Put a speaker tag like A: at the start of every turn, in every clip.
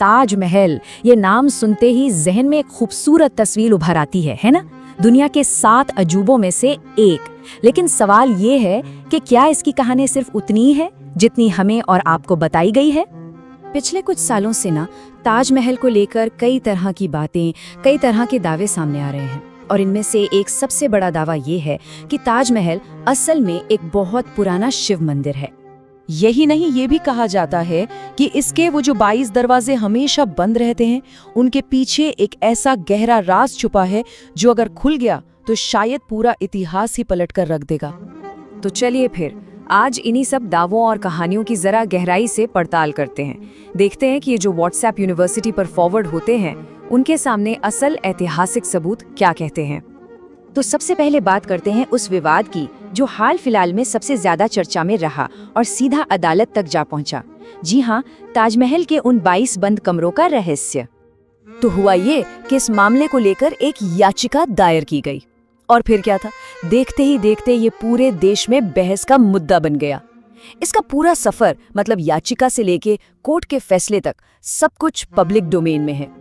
A: ताजमहल, ये नाम सुनते ही जहन में एक खूबसूरत तस्वीर उभर आती है ना? दुनिया के 7 अजूबों में से एक। लेकिन सवाल ये है कि क्या इसकी कहानी सिर्फ उतनी ही है जितनी हमें और आपको बताई गई है? पिछले कुछ सालों से ना ताजमहल को लेकर कई तरह की बातें, कई तरह के दावे सामने आ रहे हैं। और इनमें से एक सबसे बड़ा दावा ये है कि ताजमहल असल में एक बहुत पुराना शिव मंदिर है।
B: यही नहीं, ये भी कहा जाता है कि इसके वो जो 22 दरवाजे हमेशा बंद रहते हैं, उनके पीछे एक ऐसा गहरा राज छुपा है जो अगर खुल गया तो शायद पूरा इतिहास ही पलट कर रख देगा।
A: तो चलिए फिर आज इन्हीं सब दावों और कहानियों की जरा गहराई से पड़ताल करते हैं। देखते हैं कि ये जो व्हाट्सएप यूनिवर्सिटी पर फॉरवर्ड होते हैं उनके सामने असल ऐतिहासिक सबूत क्या कहते हैं। तो सबसे पहले बात करते हैं उस विवाद की जो हाल फिलहाल में सबसे ज्यादा चर्चा में रहा और सीधा अदालत तक जा पहुंचा। जी हाँ, ताजमहल के उन 22 बंद कमरों का रहस्य। तो हुआ ये कि इस मामले को लेकर एक याचिका दायर की गई और फिर क्या था, देखते ही देखते ये पूरे देश में बहस का मुद्दा बन गया। इसका पूरा सफर मतलब याचिका से लेके कोर्ट के फैसले तक सब कुछ पब्लिक डोमेन में है।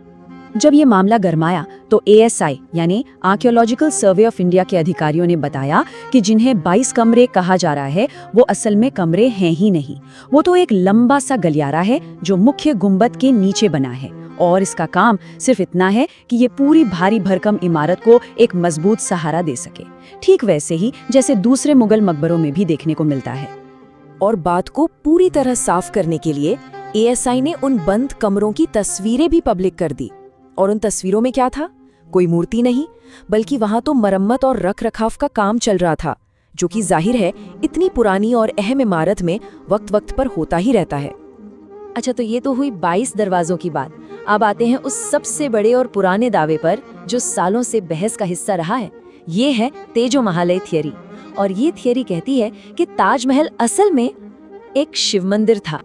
A: जब ये मामला गरमाया तो ASI यानी आर्कियोलॉजिकल सर्वे ऑफ इंडिया के अधिकारियों ने बताया कि जिन्हें 22 कमरे कहा जा रहा है वो असल में कमरे हैं ही नहीं। वो तो एक लंबा सा गलियारा है जो मुख्य गुंबद के नीचे बना है और इसका काम सिर्फ इतना है कि ये पूरी भारी भरकम इमारत को एक मजबूत सहारा दे सके, ठीक वैसे ही जैसे दूसरे मुगल मकबरों में भी देखने को मिलता है।
B: और बात को पूरी तरह साफ करने के लिए ASI ने उन बंद कमरों की तस्वीरें भी पब्लिक कर दी। और उन तस्वीरों में क्या था? कोई मूर्ति नहीं, बल्कि वहां तो मरम्मत और रख रखाव का काम चल रहा था, जो कि जाहिर है इतनी पुरानी और अहम इमारत में वक्त वक्त पर होता ही रहता है।
A: अच्छा, तो ये तो हुई 22 दरवाजों की बात। अब आते हैं उस सबसे बड़े और पुराने दावे पर जो सालों से बहस का हिस्सा रहा है। ये है तेजो महालय थियरी। और ये थियरी कहती है कि ताजमहल असल में एक शिव मंदिर था।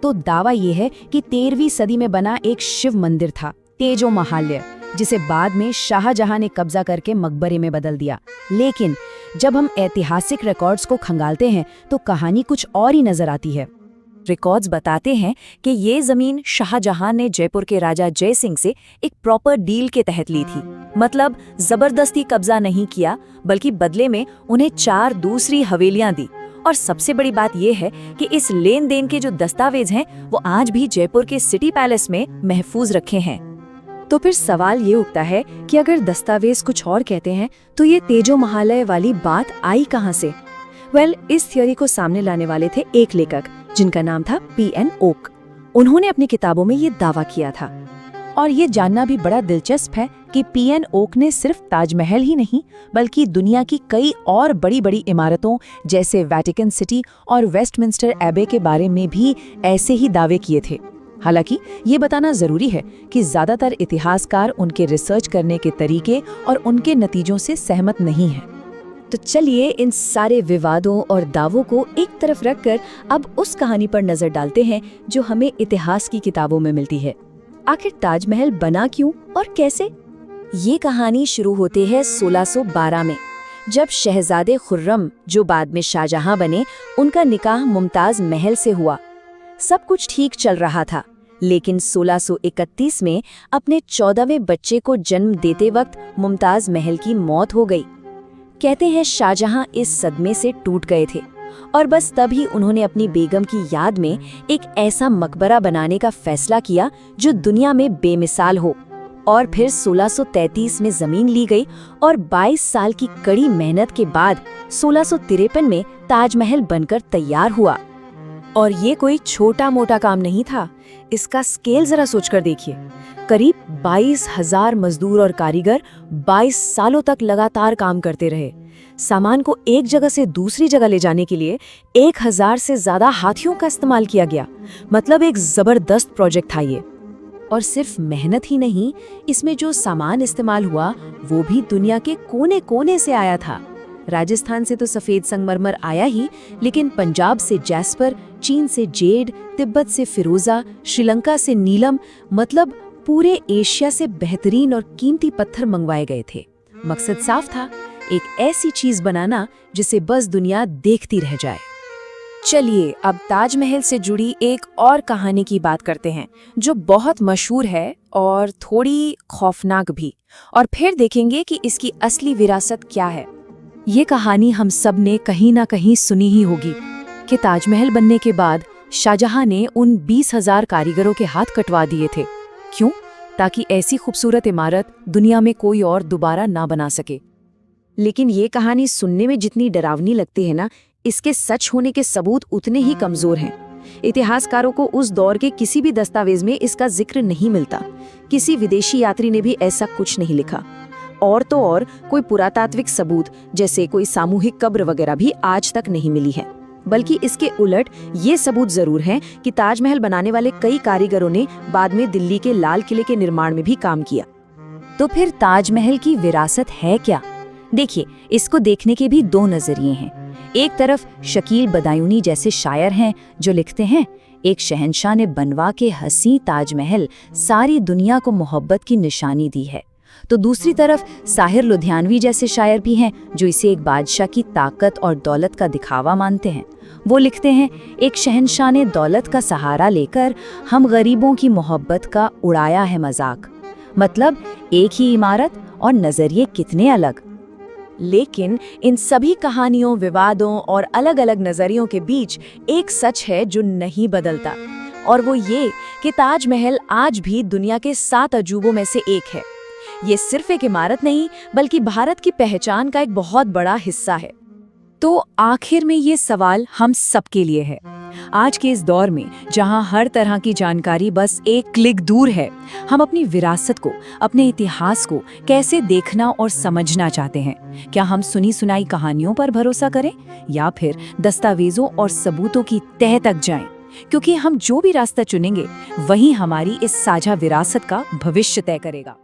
A: तो दावा ये है कि 13वीं सदी में बना एक शिव मंदिर था, तेजो महालय, जिसे बाद में शाहजहां ने कब्जा करके मकबरे में बदल दिया। लेकिन जब हम ऐतिहासिक रिकॉर्ड्स को खंगालते हैं तो कहानी कुछ और ही नजर आती है। रिकॉर्ड्स बताते हैं कि ये जमीन शाहजहां ने जयपुर के राजा जय सिंह से एक प्रॉपर डील के तहत ली थी। मतलब जबरदस्ती कब्जा नहीं किया, बल्कि बदले में उन्हें 4 दूसरी हवेलियां दी। और सबसे बड़ी बात यह है कि इस लेन देन के जो दस्तावेज हैं वो आज भी जयपुर के सिटी पैलेस में महफूज रखे हैं। तो फिर सवाल ये उठता है कि अगर दस्तावेज कुछ और कहते हैं तो ये तेजो महालय वाली बात आई कहाँ से? इस थियोरी को सामने लाने वाले थे एक लेखक जिनका नाम था P.N. ओक। उन्होंने अपनी किताबों में ये दावा किया था। और ये जानना भी बड़ा दिलचस्प है कि P.N. ओक ने सिर्फ ताजमहल ही नहीं बल्कि दुनिया की कई और बड़ी बड़ी इमारतों जैसे वेटिकन सिटी और वेस्टमिंस्टर एबे के बारे में भी ऐसे ही दावे किए थे। हालांकि ये बताना जरूरी है कि ज्यादातर इतिहासकार उनके रिसर्च करने के तरीके और उनके नतीजों से सहमत नहीं हैं। तो चलिए इन सारे विवादों और दावों को एक तरफ रखकर अब उस कहानी पर नजर डालते हैं जो हमें इतिहास की किताबों में मिलती है। आखिर ताजमहल बना क्यों और कैसे? ये कहानी शुरू होती है 1612 में, जब शहजादे खुर्रम, जो बाद में शाहजहां बने, उनका निकाह मुमताज महल से हुआ। सब कुछ ठीक चल रहा था, लेकिन 1631 में अपने 14वें बच्चे को जन्म देते वक्त मुमताज महल की मौत हो गई। कहते हैं शाहजहां इस सदमे से टूट गए थे और बस तभी उन्होंने अपनी बेगम की याद में एक ऐसा मकबरा बनाने का फैसला किया जो दुनिया में बेमिसाल हो। और फिर 1633 में जमीन ली गई और 22 साल की कड़ी मेहनत के बाद 1653 में ताजमहल बनकर तैयार हुआ। और ये कोई छोटा मोटा काम नहीं था। इसका स्केल जरा सोचकर देखिए। करीब 22,000 मजदूर और कारीगर 22 सालों तक लगातार काम करते रहे। सामान को एक जगह से दूसरी जगह ले जाने के लिए 1000 से ज्यादा हाथियों का इस्तेमाल किया गया। मतलब एक जबरदस्त प्रोजेक्ट था ये। और सिर्फ मेहनत ही नहीं, इसमें जो सामान इस्तेमाल हुआ वो भी दुनिया के कोने कोने से आया था। राजस्थान से तो सफेद संगमरमर आया ही, लेकिन पंजाब से जैस्पर, चीन से जेड, तिब्बत से फिरोजा, श्रीलंका से नीलम, मतलब पूरे एशिया से बेहतरीन और कीमती पत्थर मंगवाए गए थे। मकसद साफ था, एक ऐसी चीज बनाना जिसे बस दुनिया देखती रह जाए।
B: चलिए अब ताजमहल से जुड़ी एक और कहानी की बात करते हैं जो बहुत मशहूर है और थोड़ी खौफनाक भी, और फिर देखेंगे कि इसकी असली विरासत क्या है।
A: ये कहानी हम सब ने कहीं ना कहीं सुनी ही होगी कि ताजमहल बनने के बाद शाहजहां ने उन 20,000 कारीगरों के हाथ कटवा दिए थे। क्यों? ताकि ऐसी खूबसूरत इमारत दुनिया में कोई और दोबारा ना बना सके। लेकिन ये कहानी सुनने में जितनी डरावनी लगती है ना, इसके सच होने के सबूत उतने ही कमजोर हैं। इतिहासकारों को उस दौर के किसी भी दस्तावेज में इसका जिक्र नहीं मिलता। किसी विदेशी यात्री ने भी ऐसा कुछ नहीं लिखा। और तो और कोई पुरातात्विक सबूत जैसे कोई सामूहिक कब्र वगैरह भी आज तक नहीं मिली है। बल्कि इसके उलट ये सबूत जरूर हैं कि ताजमहल बनाने वाले कई कारीगरों ने बाद में दिल्ली के लाल किले के निर्माण में भी काम किया।
B: तो फिर ताजमहल की विरासत है क्या? देखिए, इसको देखने के भी दो नजरिए हैं। एक तरफ शकील बदायूनी जैसे शायर हैं जो लिखते हैं, एक शहंशाह ने बनवा के हसी ताजमहल सारी दुनिया को मोहब्बत की निशानी दी है। तो दूसरी तरफ साहिर लुधियानवी जैसे शायर भी हैं जो इसे एक बादशाह की ताकत और दौलत का दिखावा मानते हैं। वो लिखते हैं, एक शहंशाह ने दौलत का सहारा लेकर हम गरीबों की मोहब्बत का उड़ाया है मजाक। मतलब एक ही इमारत और नजरिए कितने अलग।
A: लेकिन इन सभी कहानियों, विवादों और अलग अलग नजरियों के बीच एक सच है जो नहीं बदलता, और वो ये कि ताजमहल आज भी दुनिया के 7 अजूबों में से एक है। ये सिर्फ एक इमारत नहीं बल्कि भारत की पहचान का एक बहुत बड़ा हिस्सा है। तो आखिर में ये सवाल हम सबके लिए है। आज के इस दौर में जहां हर तरह की जानकारी बस एक क्लिक दूर है, हम अपनी विरासत को, अपने इतिहास को कैसे देखना और समझना चाहते हैं? क्या हम सुनी सुनाई कहानियों पर भरोसा करें या फिर दस्तावेजों और सबूतों की तह तक जाएं? क्योंकि हम जो भी रास्ता चुनेंगे वही हमारी इस साझा विरासत का भविष्य तय करेगा।